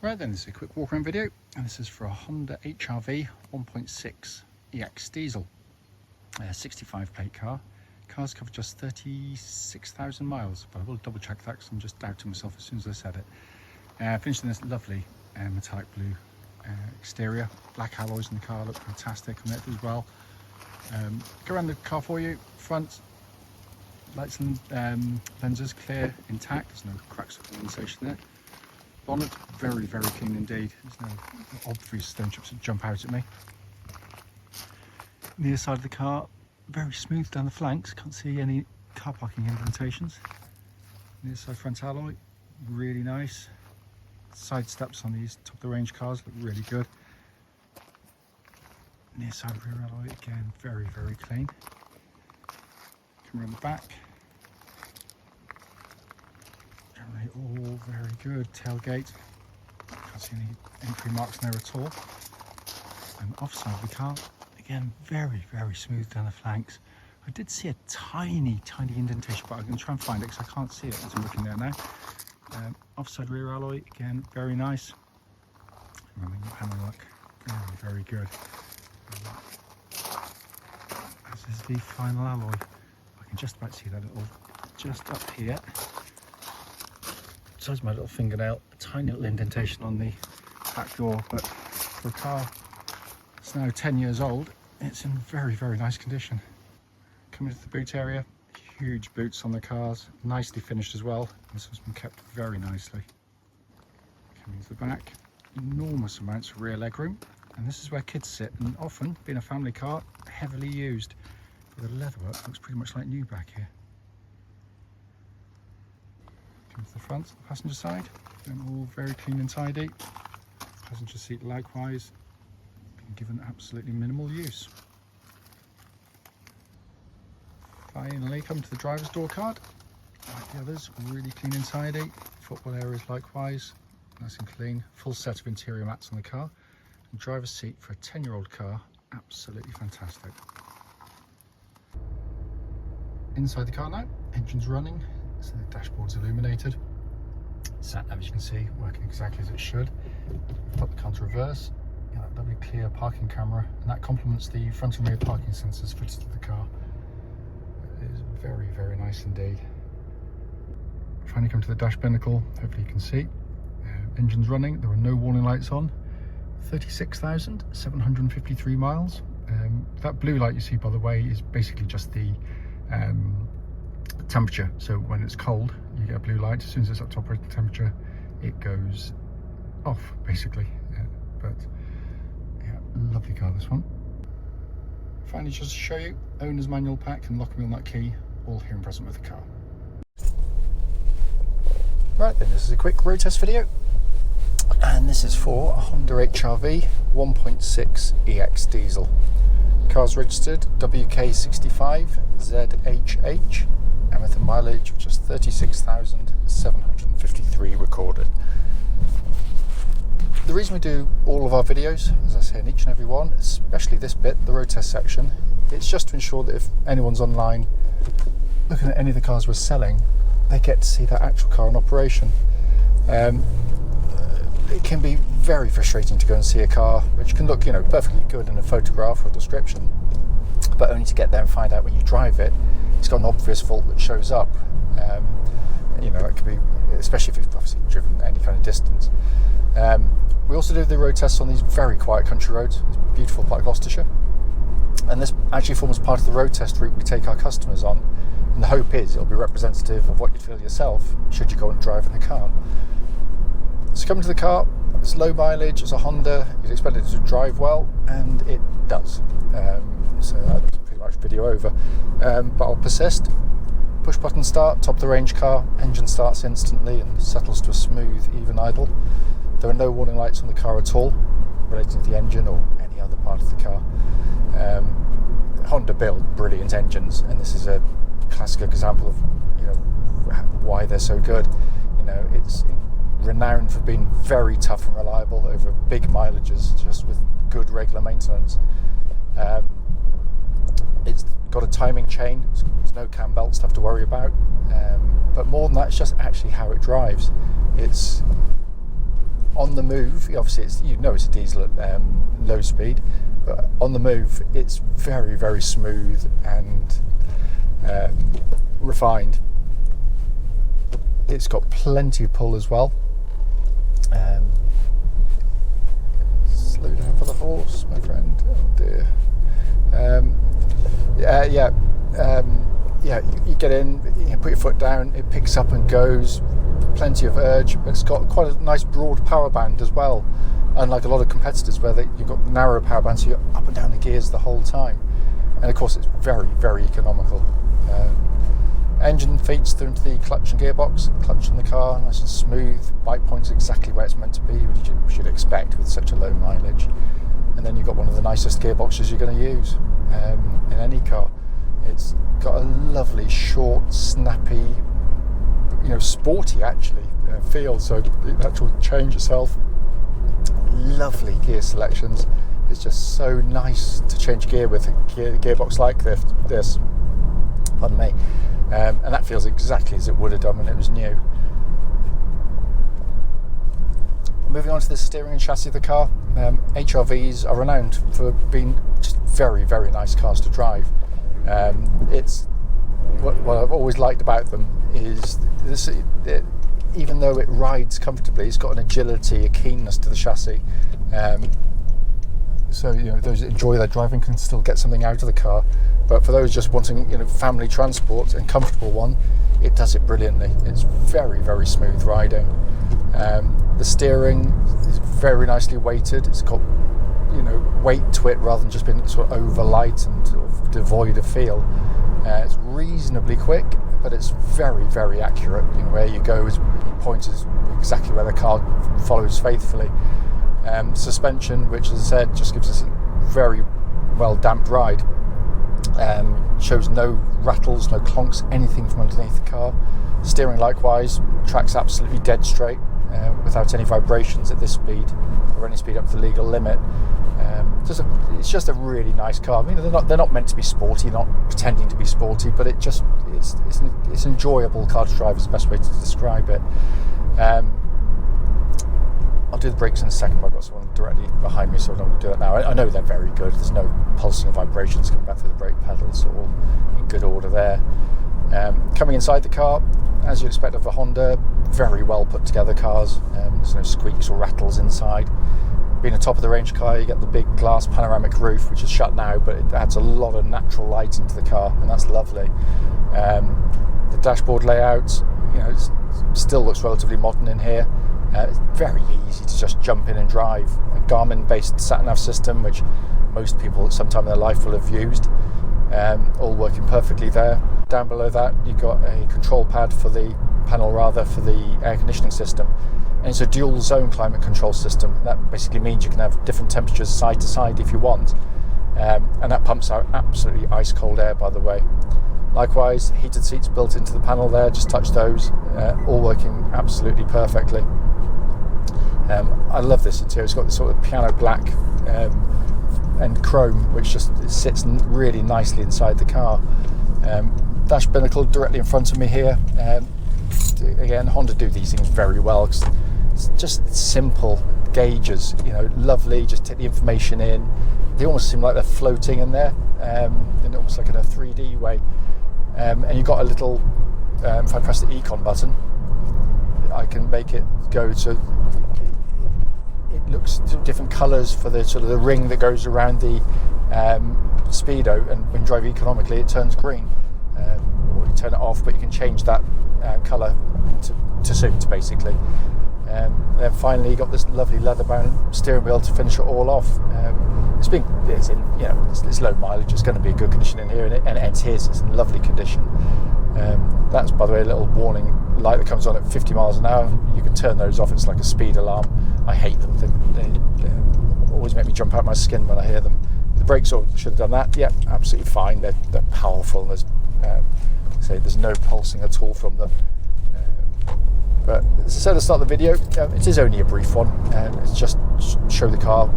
Right then, this is a quick walk around video, and this is for a Honda HR-V 1.6 EX diesel, 65 plate car. Car's covered just 36,000 miles, but I will double check that because I'm just doubting myself as soon as I said it. Finished in this lovely metallic blue exterior. Black alloys in the car look fantastic on it as well. Go around the car for you. Front lights and lenses clear, intact. There's no cracks or condensation there. Bonnet very clean indeed. There's no obvious stone chips that jump out at me. Near side of the car, very smooth down the flanks. Can't see any car parking indentations. Near side front alloy, really nice. Side steps on these top of the range cars look really good. Near side rear alloy again, very clean. Come around the back. Generally all very good. Tailgate, can't see any entry marks there at all. And offside of the car, again very smooth down the flanks. I did see a tiny indentation, but I'm going to try and find it because I can't see it as I'm looking there now. Offside rear alloy, again very nice. Running panel look, very good. This is the final alloy. I can just about see that little, just up here. Besides my little fingernail, a tiny little indentation on the back door, but for a car that's now 10 years old, it's in very nice condition. Coming to the boot area, huge boots on the cars, nicely finished as well. This has been kept very nicely. Coming to the back, enormous amounts of rear legroom, and this is where kids sit, and often, being a family car, heavily used. But the leatherwork looks pretty much like new back here. Coming to the front, the passenger side, all very clean and tidy. Passenger seat likewise, been given absolutely minimal use. Finally, come to the driver's door card. Like the others, really clean and tidy. Footwell areas likewise, nice and clean. Full set of interior mats on the car. And driver's seat for a 10-year-old car, absolutely fantastic. Inside the car now, engine's running, so the dashboard's illuminated. Sat nav, as you can see, working exactly as it should. Put the car to reverse. You know, that lovely clear parking camera, and that complements the front and rear parking sensors fitted to the car. It is very nice indeed. Finally come to the dash binnacle, hopefully you can see. Engine's running, there are no warning lights on. 36,753 miles. That blue light you see, by the way, is basically just the temperature. So when it's cold, you get a blue light. As soon as it's up to operating temperature, it goes off, basically. But yeah, lovely car, this one. Finally, just to show you, owner's manual pack and lock wheel nut key, all here and present with the car. Right then, this is a quick road test video, and this is for a Honda HR-V 1.6 EX diesel. Car's registered WK65ZHH, and with a mileage of just 36,753 recorded. The reason we do all of our videos, as I say in each and every one, especially this bit, the road test section, it's just to ensure that if anyone's online looking at any of the cars we're selling, they get to see that actual car in operation. It can be very frustrating to go and see a car which can look, perfectly good in a photograph or a description, but only to get there and find out when you drive it, it's got an obvious fault that shows up. It could be, especially if you've obviously driven any kind of distance. We also do the road tests on these very quiet country roads. It's beautiful part of Gloucestershire, and this actually forms part of the road test route we take our customers on. And the hope is it'll be representative of what you'd feel yourself should you go and drive in the car. So coming to the car, it's low mileage, it's a Honda, you'd expect it to drive well, and it does. So that's pretty much video over. But I'll persist. Push button start, top of the range car, engine starts instantly and settles to a smooth, even idle. There are no warning lights on the car at all, relating to the engine or any other part of the car. Honda build brilliant engines, and this is a classic example of why they're so good. It's renowned for being very tough and reliable over big mileages, just with good regular maintenance. It's got a timing chain, there's no cam belts to have to worry about, but more than that, it's just actually how it drives. It's on the move, obviously it's a diesel at low speed, but on the move it's very, very smooth and refined. It's got plenty of pull as well. Slow down for the horse, my friend. Oh dear. You get in, you put your foot down, it picks up and goes. Plenty of urge. It's got quite a nice broad power band as well, unlike a lot of competitors where you've got narrow power bands, so you're up and down the gears the whole time. And of course it's very, very economical. Engine feeds through into the clutch and gearbox. Clutch in the car, nice and smooth. Bike point's exactly where it's meant to be, which you should expect with such a low mileage. And then you've got one of the nicest gearboxes you're going to use in any car. It's got a lovely, short, snappy, sporty actually feel. So the actual change itself, lovely gear selections. It's just so nice to change gear with a gearbox like this. Pardon me. And that feels exactly as it would have done when it was new. Moving on to the steering and chassis of the car, HR-Vs are renowned for being just very, very nice cars to drive. It's what I've always liked about them is this, even though it rides comfortably, it's got an agility, a keenness to the chassis. So those that enjoy their driving can still get something out of the car. But for those just wanting family transport and comfortable one, it does it brilliantly. It's very, very smooth riding. The steering is very nicely weighted. It's got weight to it rather than just being sort of over light and sort of devoid of feel. It's reasonably quick, but it's very, very accurate. Where you go, pointers exactly where the car follows faithfully. Suspension, which as I said, just gives us a very well damped ride. Shows no rattles, no clonks, anything from underneath the car. Steering likewise, tracks absolutely dead straight without any vibrations at this speed or any speed up to the legal limit. It's just a really nice car. I mean, they're not meant to be sporty, not pretending to be sporty, but it's an enjoyable car to drive is the best way to describe it. I'll do the brakes in a second, but I've got someone directly behind me, so I don't want to do that now. I know they're very good. There's no pulsing or vibrations coming back through the brake pedals, so all in good order there. Coming inside the car, as you'd expect of a Honda, very well put together cars. There's no squeaks or rattles inside. Being a top of the range car, you get the big glass panoramic roof, which is shut now, but it adds a lot of natural light into the car, and that's lovely. The dashboard layout, still looks relatively modern in here. It's very easy to just jump in and drive. A Garmin-based sat-nav system, which most people at some time in their life will have used, all working perfectly there. Down below that, you've got a control pad for the air conditioning system. And it's a dual zone climate control system. That basically means you can have different temperatures side to side if you want. And that pumps out absolutely ice cold air, by the way. Likewise, heated seats built into the panel there, just touch those, all working absolutely perfectly. I love this interior. It's got this sort of piano black and chrome, which just sits really nicely inside the car. Dash binnacle directly in front of me here. Again, Honda do these things very well. It's just simple gauges, lovely. Just take the information in. They almost seem like they're floating in there, in almost like in a 3D way. And you've got a little. If I press the Econ button, I can make it go to. It looks to different colours for the sort of the ring that goes around the speedo, and when you drive economically, it turns green. Or you turn it off, but you can change that colour to suit basically. Then finally, you got this lovely leather-bound steering wheel to finish it all off. It's low mileage. It's going to be a good condition in here, and it's in lovely condition. That's, by the way, a little warning light that comes on at 50 miles an hour. You can turn those off. It's like a speed alarm. I hate them. They always make me jump out my skin when I hear them. The brakes should have done that. Yeah, absolutely fine. They're powerful. There's no pulsing at all from them. But as I said at the start of the video, it is only a brief one. It's just show the car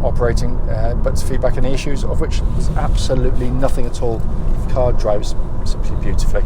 operating, but to feedback any issues, of which there's absolutely nothing at all. The car drives simply beautifully.